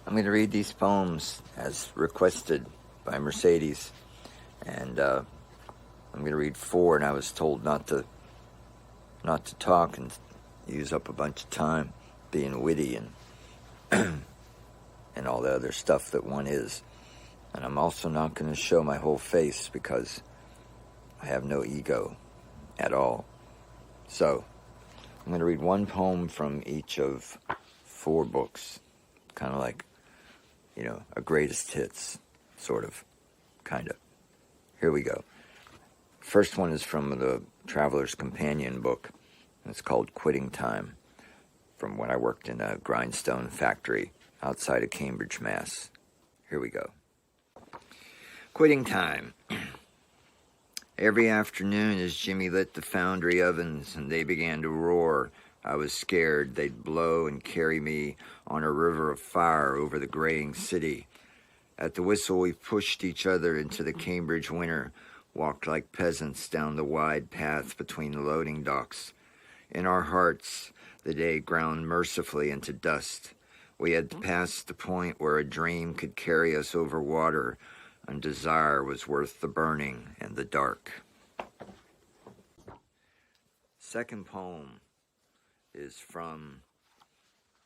I'm going to read these poems as requested by Mercedes, and I'm going to read 4, and I was told not to talk and use up a bunch of time being witty and and all the other stuff that one is. And I'm also not going to show my whole face because I have no ego at all. So I'm going to read one poem from each of 4 books, kind of like, a greatest hits, sort of, kind of. Here we go. First one is from the Traveler's Companion book. It's called Quitting Time, from when I worked in a grindstone factory outside of Cambridge, Mass. Here we go. Quitting time. Every afternoon as Jimmy lit the foundry ovens and they began to roar, I was scared they'd blow and carry me on a river of fire over the graying city. At the whistle, we pushed each other into the Cambridge winter, walked like peasants down the wide path between the loading docks. In our hearts, the day ground mercifully into dust. We had passed the point where a dream could carry us over water, and desire was worth the burning and the dark. Second poem is from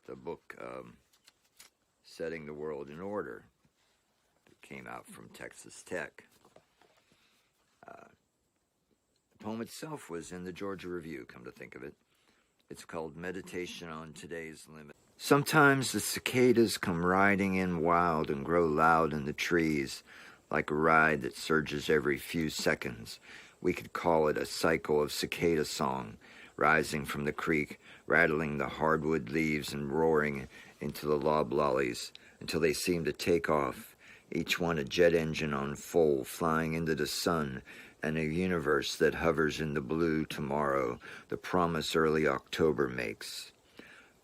the book Setting the World in Order. It came out from Texas Tech. The poem itself was in the Georgia Review, come to think of it. It's called Meditation on Today's Limit. Sometimes the cicadas come riding in wild and grow loud in the trees, like a ride that surges every few seconds. We could call it a cycle of cicada song, rising from the creek, rattling the hardwood leaves and roaring into the loblollies until they seem to take off, each one a jet engine on full, flying into the sun and a universe that hovers in the blue tomorrow, the promise early October makes.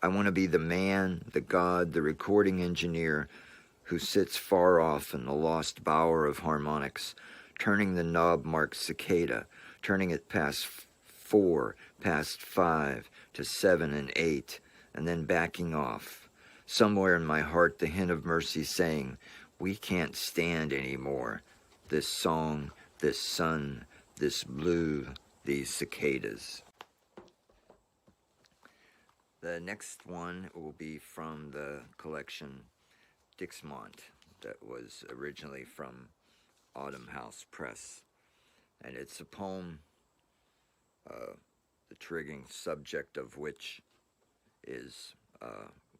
I want to be the man, the god, the recording engineer who sits far off in the lost bower of harmonics, turning the knob-marked cicada, turning it past 4, past 5, to 7 and 8, and then backing off. Somewhere in my heart, the hint of mercy saying, we can't stand anymore. This song, this sun, this blue, these cicadas. The next one will be from the collection Dixmont, that was originally from Autumn House Press. And it's a poem, the triggering subject of which is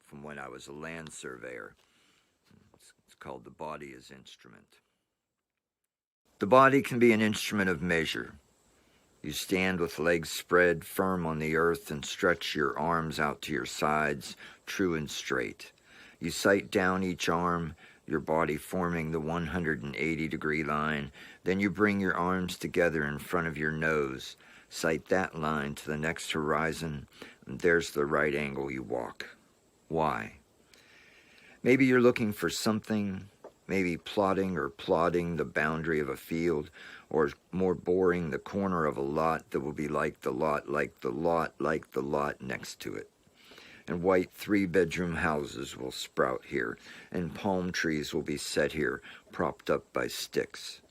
from when I was a land surveyor. It's called The Body as Instrument. The body can be an instrument of measure. You stand with legs spread firm on the earth and stretch your arms out to your sides, true and straight. You sight down each arm, your body forming the 180-degree line. Then you bring your arms together in front of your nose, sight that line to the next horizon, and there's the right angle you walk. Why? Maybe you're looking for something, maybe plotting or plodding the boundary of a field, or more boring, the corner of a lot that will be like the lot, like the lot, like the lot next to it. And white 3-bedroom houses will sprout here, and palm trees will be set here, propped up by sticks.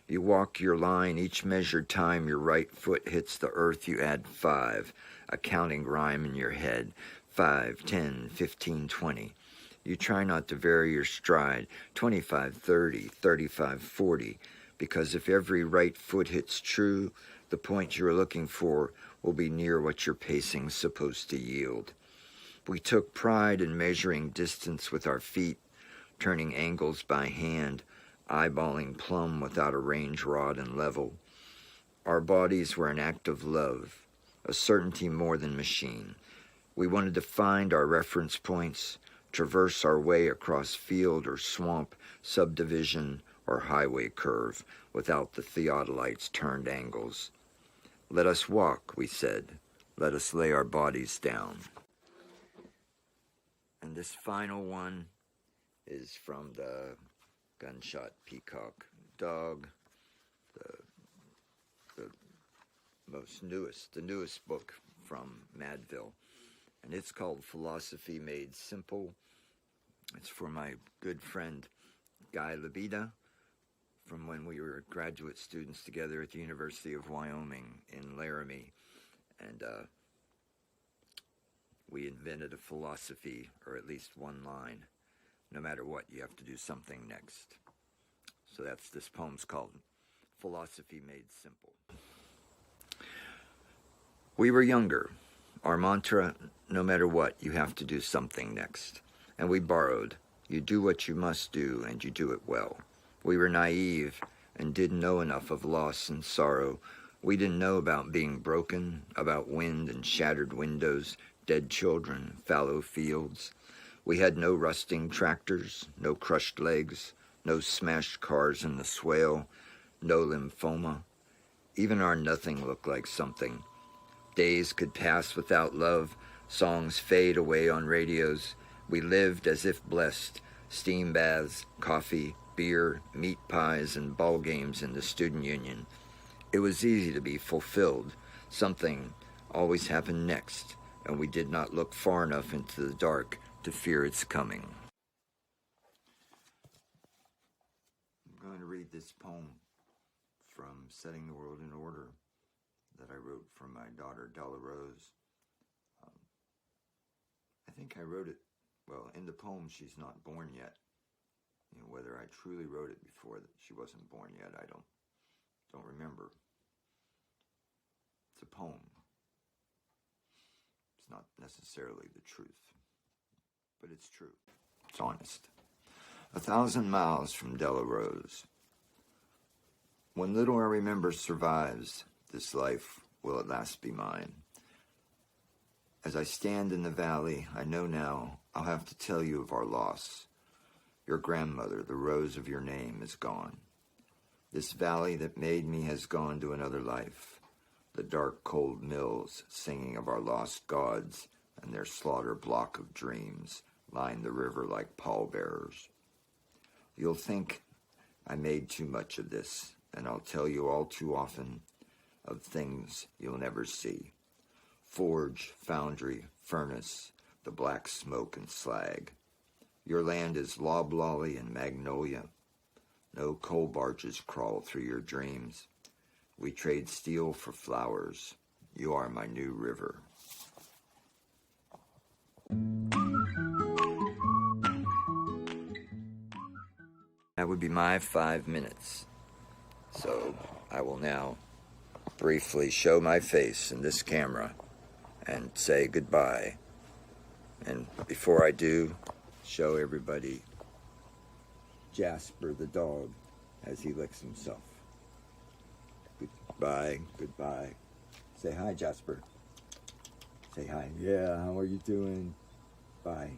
You walk your line, each measured time your right foot hits the earth, you add 5, a counting rhyme in your head, 5, 10, 15, 20. You try not to vary your stride, 25, 30, 35, 40, because if every right foot hits true, the point you're looking for will be near what your pacing's supposed to yield. We took pride in measuring distance with our feet, turning angles by hand, eyeballing plumb without a range rod and level. Our bodies were an act of love, a certainty more than machine. We wanted to find our reference points, traverse our way across field or swamp, subdivision or highway curve without the theodolites turned angles. Let us walk, we said. Let us lay our bodies down. And this final one is from the Gunshot Peacock Dog, the newest book from Madville. And it's called Philosophy Made Simple, It's for my good friend Guy Labida, from when we were graduate students together at the University of Wyoming in Laramie. And we invented a philosophy, or at least one line. No matter what, you have to do something next. So this poem's called Philosophy Made Simple. We were younger. Our mantra, no matter what, you have to do something next. And we borrowed, you do what you must do, and you do it well. We were naive and didn't know enough of loss and sorrow. We didn't know about being broken, about wind and shattered windows, dead children, fallow fields. We had no rusting tractors, no crushed legs, no smashed cars in the swale, no lymphoma. Even our nothing looked like something. Days could pass without love, songs fade away on radios. We lived as if blessed, steam baths, coffee, beer, meat pies, and ball games in the student union. It was easy to be fulfilled. Something always happened next, and we did not look far enough into the dark to fear its coming. I'm going to read this poem from Setting the World in Order that I wrote for my daughter, Della Rose. I think I wrote it, well, in the poem, she's not born yet. You know, whether I truly wrote it before that she wasn't born yet, I don't remember. It's a poem. It's not necessarily the truth, but it's true. It's honest. 1,000 miles from Della Rose. When little I remember survives, this life will at last be mine. As I stand in the valley, I know now I'll have to tell you of our loss. Your grandmother, the rose of your name, is gone. This valley that made me has gone to another life. The dark, cold mills singing of our lost gods and their slaughter block of dreams line the river like pallbearers. You'll think I made too much of this, and I'll tell you all too often of things you'll never see. Forge, foundry, furnace, the black smoke and slag. Your land is loblolly and magnolia. No coal barges crawl through your dreams. We trade steel for flowers. You are my new river. That would be my 5 minutes. So I will now briefly show my face in this camera and say goodbye. And before I do, show everybody Jasper the dog as he licks himself. Goodbye, goodbye. Say hi, Jasper. Say hi. Yeah, how are you doing? Bye.